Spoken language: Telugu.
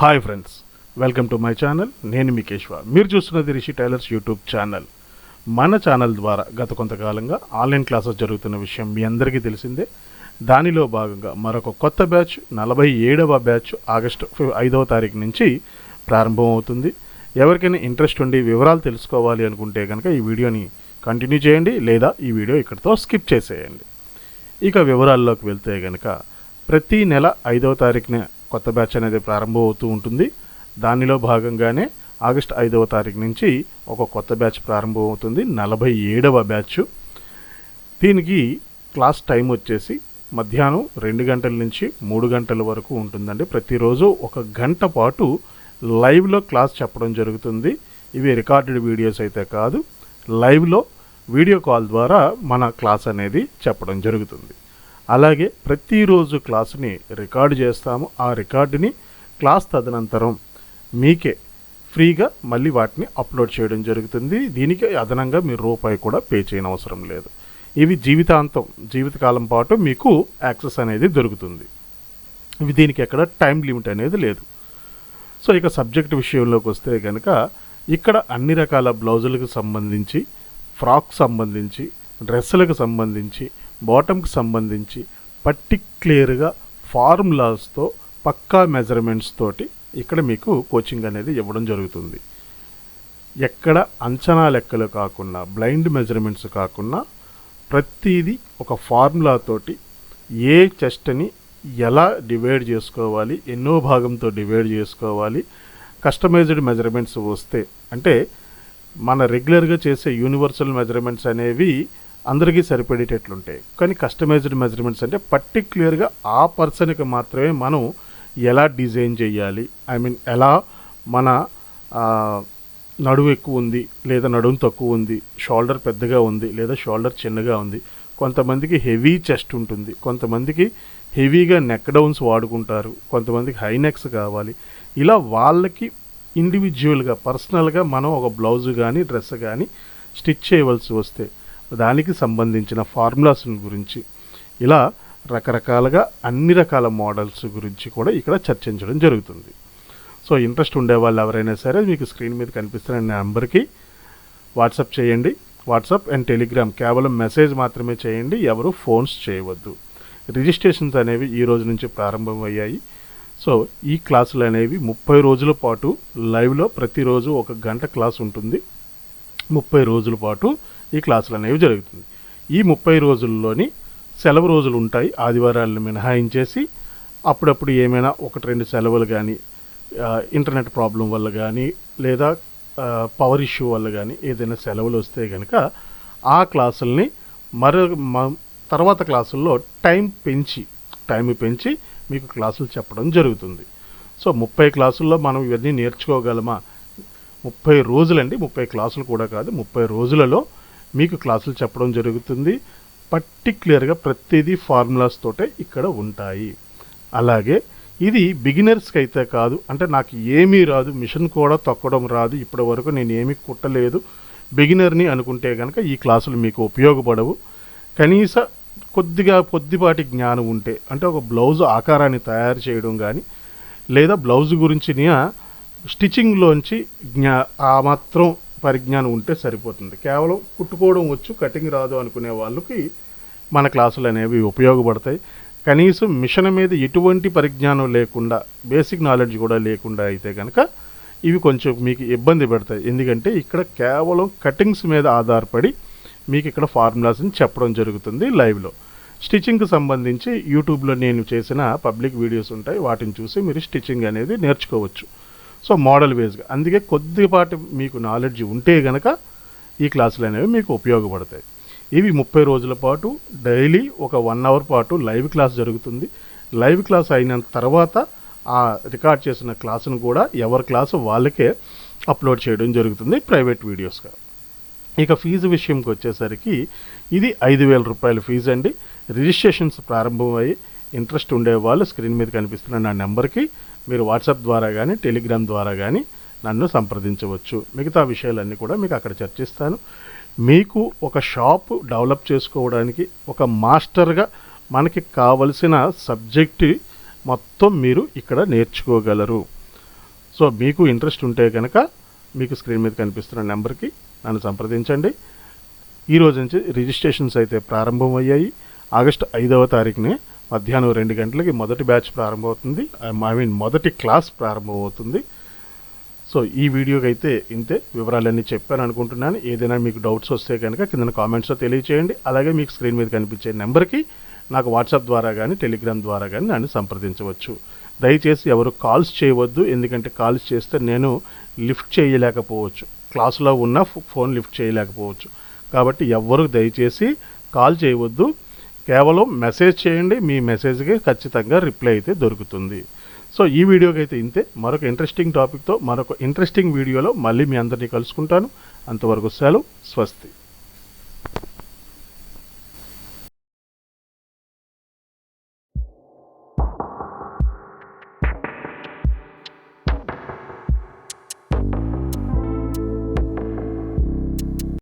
Hi friends, welcome to my channel. నేను మీ కేశవ. మీరు చూస్తున్నది రిషి టైలర్స్ యూట్యూబ్ ఛానల్. మన ఛానల్ ద్వారా గత కొంతకాలంగా ఆన్లైన్ క్లాసెస్ జరుగుతున్న విషయం మీ అందరికీ తెలిసిందే. దానిలో భాగంగా మరొక కొత్త బ్యాచ్ 47వ బ్యాచ్ ఆగస్టు 5వ తారీఖు నుంచి ప్రారంభమవుతుంది. ఎవరికైనా ఇంట్రెస్ట్ ఉండి వివరాలు తెలుసుకోవాలి అనుకుంటే కనుక ఈ వీడియోని కంటిన్యూ చేయండి, లేదా ఈ వీడియో ఇక్కడితో స్కిప్ చేసేయండి. ఇక వివరాల్లోకి వెళ్తే కనుక ప్రతి నెల 5వ తారీఖున కొత్త బ్యాచ్ అనేది ప్రారంభమవుతూ ఉంటుంది. దానిలో భాగంగానే ఆగస్టు 5వ తారీఖు నుంచి ఒక కొత్త బ్యాచ్ ప్రారంభమవుతుంది, 47వ బ్యాచ్. దీనికి క్లాస్ టైం వచ్చేసి మధ్యాహ్నం 2 గంటల నుంచి 3 గంటల వరకు ఉంటుందండి. ప్రతిరోజు 1 గంట పాటు లైవ్లో క్లాస్ చెప్పడం జరుగుతుంది. ఇవి రికార్డెడ్ వీడియోస్ అయితే కాదు, లైవ్లో వీడియో కాల్ ద్వారా మన క్లాస్ అనేది చెప్పడం జరుగుతుంది. అలాగే ప్రతిరోజు క్లాసుని రికార్డు చేస్తాము. ఆ రికార్డుని క్లాస్ తదనంతరం మీకే ఫ్రీగా మళ్ళీ వాటిని అప్లోడ్ చేయడం జరుగుతుంది. దీనికి అదనంగా మీరు రూపాయి కూడా పే చేయని అవసరం లేదు. ఇవి జీవితకాలం పాటు మీకు యాక్సెస్ అనేది దొరుకుతుంది. దీనికి ఎక్కడ టైం లిమిట్ అనేది లేదు. సో ఇక సబ్జెక్ట్ విషయంలోకి వస్తే కనుక ఇక్కడ అన్ని రకాల బ్లౌజులకు సంబంధించి, ఫ్రాక్ సంబంధించి, డ్రెస్సులకు సంబంధించి, బాటమ్కి సంబంధించి పర్టిక్యులర్గా ఫార్ములాస్తో పక్కా మెజర్మెంట్స్ తోటి ఇక్కడ మీకు కోచింగ్ అనేది ఇవ్వడం జరుగుతుంది. ఎక్కడ అంచనా లెక్కలు కాకుండా, బ్లైండ్ మెజర్మెంట్స్ కాకుండా ప్రతిదీ ఒక ఫార్ములాతోటి ఏ చెస్ట్ని ఎలా డివైడ్ చేసుకోవాలి, ఎన్నో భాగంతో డివైడ్ చేసుకోవాలి, కస్టమైజ్డ్ మెజర్మెంట్స్ వస్తే అంటే మన రెగ్యులర్గా చేసే యూనివర్సల్ మెజర్మెంట్స్ అనేవి అందరికీ సరిపడేటట్లుంటాయి. కానీ కస్టమైజ్డ్ మెజర్మెంట్స్ అంటే పర్టిక్యులర్గా ఆ పర్సన్కి మాత్రమే మనం ఎలా డిజైన్ చేయాలి, ఎలా మన నడుము ఎక్కువ ఉంది లేదా నడుము తక్కువ ఉంది, షోల్డర్ పెద్దగా ఉంది లేదా షోల్డర్ చిన్నగా ఉంది, కొంతమందికి హెవీ చెస్ట్ ఉంటుంది, కొంతమందికి హెవీగా నెక్ డౌన్స్ వాడుకుంటారు, కొంతమందికి హై నెక్స్ కావాలి. ఇలా వాళ్ళకి ఇండివిజువల్గా పర్సనల్గా మనం ఒక బ్లౌజ్ కానీ డ్రెస్ కానీ స్టిచ్ చేయవలసి వస్తే దానికి సంబంధించిన ఫార్ములాస్ గురించి, ఇలా రకరకాలుగా అన్ని రకాల మోడల్స్ గురించి కూడా ఇక్కడ చర్చించడం జరుగుతుంది. సో ఇంట్రెస్ట్ ఉండేవాళ్ళు ఎవరైనా సరే మీకు స్క్రీన్ మీద కనిపిస్తున్న నెంబర్కి వాట్సాప్ చేయండి. వాట్సాప్ అండ్ టెలిగ్రామ్ కేవలం మెసేజ్ మాత్రమే చేయండి, ఎవరు ఫోన్స్ చేయవద్దు. రిజిస్ట్రేషన్స్ అనేవి ఈ రోజు నుంచి ప్రారంభమయ్యాయి. సో ఈ క్లాసులు అనేవి 30 రోజుల పాటు లైవ్లో ప్రతిరోజు 1 గంట క్లాస్ ఉంటుంది. 30 రోజుల పాటు ఈ క్లాసులు అనేవి జరుగుతుంది. ఈ 30 రోజుల్లోని సెలవు రోజులు ఉంటాయి, ఆదివారాలను మినహాయించేసి. అప్పుడప్పుడు ఏమైనా 1-2 సెలవులు కానీ, ఇంటర్నెట్ ప్రాబ్లం వల్ల కానీ, లేదా పవర్ ఇష్యూ వల్ల కానీ ఏదైనా సెలవులు వస్తే కనుక ఆ క్లాసుల్ని తర్వాత క్లాసుల్లో టైం పెంచి మీకు క్లాసులు చెప్పడం జరుగుతుంది. సో 30 క్లాసుల్లో మనం ఇవన్నీ నేర్చుకోగలమా? 30 రోజులండి, 30 క్లాసులు కూడా కాదు, 30 రోజులలో మీకు క్లాసులు చెప్పడం జరుగుతుంది. పర్టిక్యులర్గా ప్రతిదీ ఫార్ములాస్ తోటే ఇక్కడ ఉంటాయి. అలాగే ఇది బిగినర్స్కి అయితే కాదు, అంటే నాకు ఏమీ రాదు, మిషన్ కూడా తొక్కడం రాదు, ఇప్పటి వరకు నేను ఏమీ కుట్టలేదు, బిగినర్ని అనుకుంటే కనుక ఈ క్లాసులు మీకు ఉపయోగపడవు. కనీస కొద్దిపాటి జ్ఞానం ఉంటే, అంటే ఒక బ్లౌజ్ ఆకారాన్ని తయారు చేయడం కానీ, లేదా బ్లౌజ్ గురించిన స్టిచ్చింగ్లోంచి ఆ మాత్రం పరిజ్ఞానం ఉంటే సరిపోతుంది. కేవలం కుట్టుకోవడం వచ్చు, కటింగ్ రాదు అనుకునే వాళ్ళకి మన క్లాసులు అనేవి ఉపయోగపడతాయి. కనీసం మిషన్ మీద ఎటువంటి పరిజ్ఞానం లేకుండా, బేసిక్ నాలెడ్జ్ కూడా లేకుండా అయితే కనుక ఇవి కొంచెం మీకు ఇబ్బంది పెడతాయి. ఎందుకంటే ఇక్కడ కేవలం కటింగ్స్ మీద ఆధారపడి మీకు ఇక్కడ ఫార్ములాస్ని చెప్పడం జరుగుతుంది లైవ్లో. స్టిచ్చింగ్కి సంబంధించి యూట్యూబ్లో నేను చేసిన పబ్లిక్ వీడియోస్ ఉంటాయి, వాటిని చూసి మీరు స్టిచ్చింగ్ అనేది నేర్చుకోవచ్చు. సో మోడల్ వేస్గా, అందుకే కొద్దిపాటి మీకు నాలెడ్జ్ ఉంటే కనుక ఈ క్లాసులు అనేవి మీకు ఉపయోగపడతాయి. ఇవి 30 రోజుల పాటు డైలీ ఒక 1 అవర్ పాటు లైవ్ క్లాస్ జరుగుతుంది. లైవ్ క్లాస్ అయిన తర్వాత ఆ రికార్డ్ చేసిన క్లాసును కూడా ఎవరి క్లాసు వాళ్ళకే అప్లోడ్ చేయడం జరుగుతుంది ప్రైవేట్ వీడియోస్గా. ఇక ఫీజు విషయంకి వచ్చేసరికి ఇది 5,000 రూపాయల ఫీజు అండి. రిజిస్ట్రేషన్స్ ప్రారంభమయ్యి ఇంట్రెస్ట్ ఉండేవాళ్ళు స్క్రీన్ మీద కనిపిస్తున్న నా నెంబర్కి మీరు వాట్సాప్ ద్వారా కానీ టెలిగ్రామ్ ద్వారా కానీ నన్ను సంప్రదించవచ్చు. మిగతా విషయాలన్నీ కూడా మీకు అక్కడ చర్చిస్తాను. మీకు ఒక షాప్ డెవలప్ చేసుకోవడానికి ఒక మాస్టర్గా మనకి కావలసిన సబ్జెక్టు మొత్తం మీరు ఇక్కడ నేర్చుకోగలరు. సో మీకు ఇంట్రెస్ట్ ఉంటే కనుక మీకు స్క్రీన్ మీద కనిపిస్తున్న నెంబర్కి నన్ను సంప్రదించండి. ఈ రోజు నుంచి రిజిస్ట్రేషన్స్ అయితే ప్రారంభమయ్యాయి. ఆగస్టు 5వ తారీఖునే మధ్యాహ్నం 2 గంటలకి మొదటి బ్యాచ్ ప్రారంభమవుతుంది. మొదటి క్లాస్ ప్రారంభమవుతుంది. సో ఈ వీడియోకి అయితే ఇంతే, వివరాలన్నీ చెప్పాను అనుకుంటున్నాను. ఏదైనా మీకు డౌట్స్ వస్తే కనుక కింద కామెంట్స్లో తెలియచేయండి. అలాగే మీకు స్క్రీన్ మీద కనిపించే నెంబర్కి నాకు వాట్సాప్ ద్వారా కానీ టెలిగ్రామ్ ద్వారా కానీ నన్ను సంప్రదించవచ్చు. దయచేసి ఎవరు కాల్స్ చేయవద్దు, ఎందుకంటే కాల్స్ చేస్తే నేను లిఫ్ట్ చేయలేకపోవచ్చు, క్లాసులో ఉన్న ఫోన్ లిఫ్ట్ చేయలేకపోవచ్చు. కాబట్టి ఎవ్వరు దయచేసి కాల్ చేయవద్దు, కేవలం మెసేజ్ చేయండి. మీ మెసేజ్కి ఖచ్చితంగా రిప్లై అయితే దొరుకుతుంది. సో ఈ వీడియోకి అయితే ఇంతే. మరొక ఇంట్రెస్టింగ్ టాపిక్తో మరొక ఇంట్రెస్టింగ్ వీడియోలో మళ్ళీ మీ అందరినీ కలుసుకుంటాను. అంతవరకు సెలవు, స్వస్తి.